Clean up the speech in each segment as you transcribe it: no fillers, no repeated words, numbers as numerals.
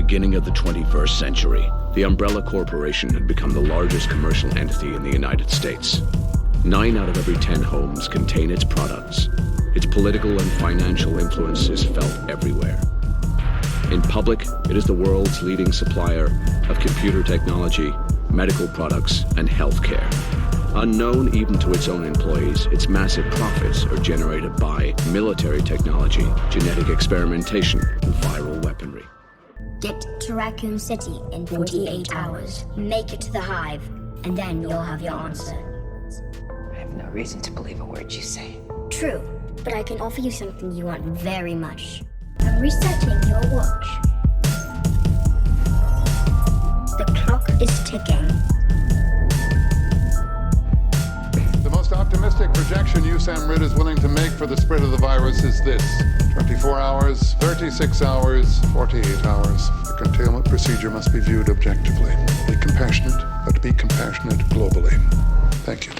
beginning of the 21st century, the Umbrella Corporation had become the largest commercial entity in the United States. 9 out of every 10 homes contain its products. Its political and financial influence is felt everywhere. In public, it is the world's leading supplier of computer technology, medical products, and healthcare. Unknown even to its own employees, its massive profits are generated by military technology, genetic experimentation, and viral weaponry. Get to Raccoon City in 48 hours. Make it to the Hive, and then you'll have your answer. I have no reason to believe a word you say. True, but I can offer you something you want very much. I'm resetting your watch. The clock is ticking. The most optimistic projection USAMRIID is willing to make for the spread of the virus is this: 24 hours, 36 hours, 48 hours. The containment procedure must be viewed objectively. Be compassionate, but be compassionate globally. Thank you.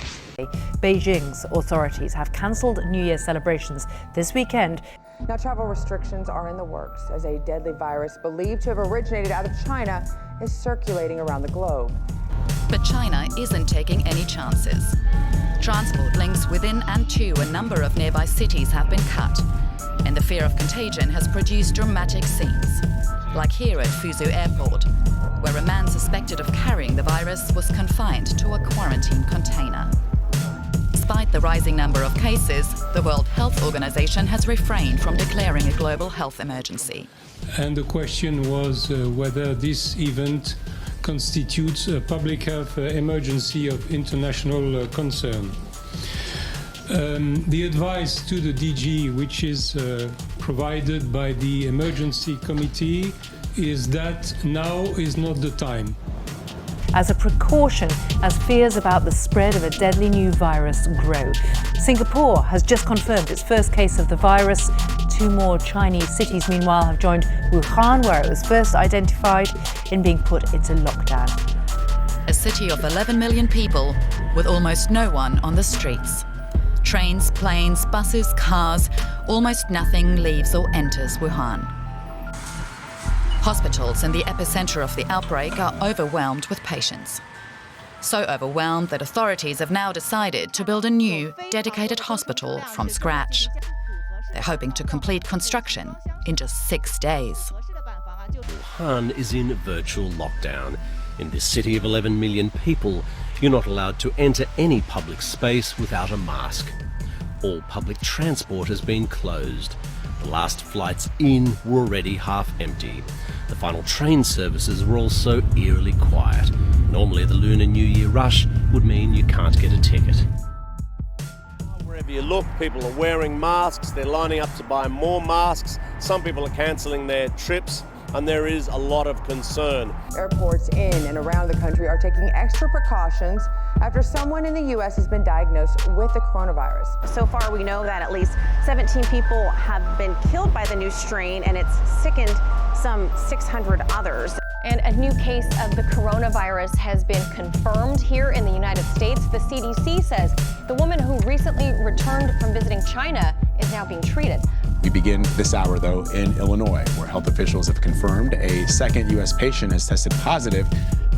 Beijing's authorities have cancelled New Year celebrations this weekend. Now, travel restrictions are in the works as a deadly virus believed to have originated out of China is circulating around the globe. But China isn't taking any chances. Transport links within and to a number of nearby cities have been cut, and the fear of contagion has produced dramatic scenes, like here at Fuzhou Airport, where a man suspected of carrying the virus was confined to a quarantine container. Despite the rising number of cases, the World Health Organization has refrained from declaring a global health emergency. And the question was whether this event constitutes a public health emergency of international concern. The advice to the DG, which is provided by the emergency committee, is that now is not the time. As a precaution, as fears about the spread of a deadly new virus grow. Singapore has just confirmed its first case of the virus. 2 more Chinese cities, meanwhile, have joined Wuhan, where it was first identified, in being put into lockdown. A city of 11 million people with almost no one on the streets. Trains, planes, buses, cars, almost nothing leaves or enters Wuhan. Hospitals in the epicenter of the outbreak are overwhelmed with patients. So overwhelmed that authorities have now decided to build a new, dedicated hospital from scratch. They're hoping to complete construction in just 6 days. Wuhan is in virtual lockdown. In this city of 11 million people, you're not allowed to enter any public space without a mask. All public transport has been closed. The last flights in were already half empty. The final train services were also eerily quiet. Normally the Lunar New Year rush would mean you can't get a ticket. Wherever you look, people are wearing masks, they're lining up to buy more masks. Some people are cancelling their trips, and there is a lot of concern. Airports in and around the country are taking extra precautions after someone in the U.S. has been diagnosed with the coronavirus. So far, we know that at least 17 people have been killed by the new strain, and it's sickened some 600 others. And a new case of the coronavirus has been confirmed here in the United States. The CDC says the woman who recently returned from visiting China is now being treated. We begin this hour, though, in Illinois, where health officials have confirmed a second U.S. patient has tested positive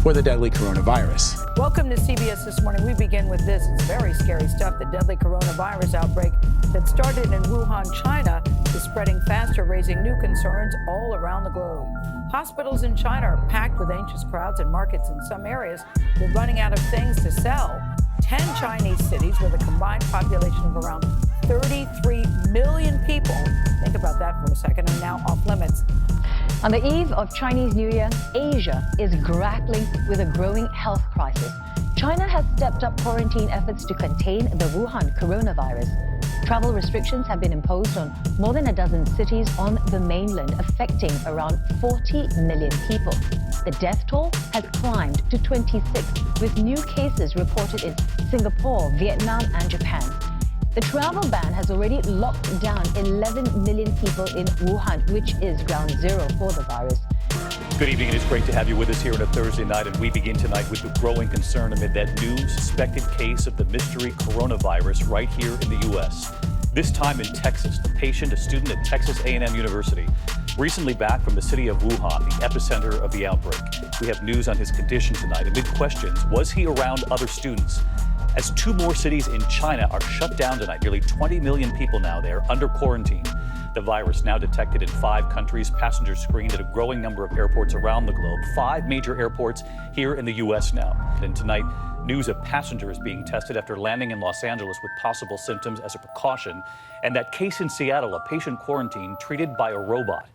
for the deadly coronavirus. Welcome to CBS This Morning. We begin with this. It's very scary stuff. The deadly coronavirus outbreak that started in Wuhan, China, is spreading faster, raising new concerns all around the globe. Hospitals in China are packed with anxious crowds, and markets in some areas are running out of things to sell. 10 Chinese cities with a combined population of around 33 million people, think about that for a second, are now off limits. On the eve of Chinese New Year, Asia is grappling with a growing health crisis. China has stepped up quarantine efforts to contain the Wuhan coronavirus. Travel restrictions have been imposed on more than a dozen cities on the mainland, affecting around 40 million people. The death toll has climbed to 26, with new cases reported in Singapore, Vietnam, and Japan. The travel ban has already locked down 11 million people in Wuhan, which is ground zero for the virus. Good evening. It is great to have you with us here on a Thursday night, and we begin tonight with the growing concern amid that new suspected case of the mystery coronavirus right here in the U.S. This time in Texas, the patient, a student at Texas A&M University, recently back from the city of Wuhan, the epicenter of the outbreak. We have news on his condition tonight. Amid questions, was he around other students? As 2 more cities in China are shut down tonight, nearly 20 million people now there under quarantine. The virus now detected in 5 countries, passengers screened at a growing number of airports around the globe, 5 major airports here in the U.S. now. And tonight, news of passengers being tested after landing in Los Angeles with possible symptoms as a precaution, and that case in Seattle, a patient quarantined treated by a robot.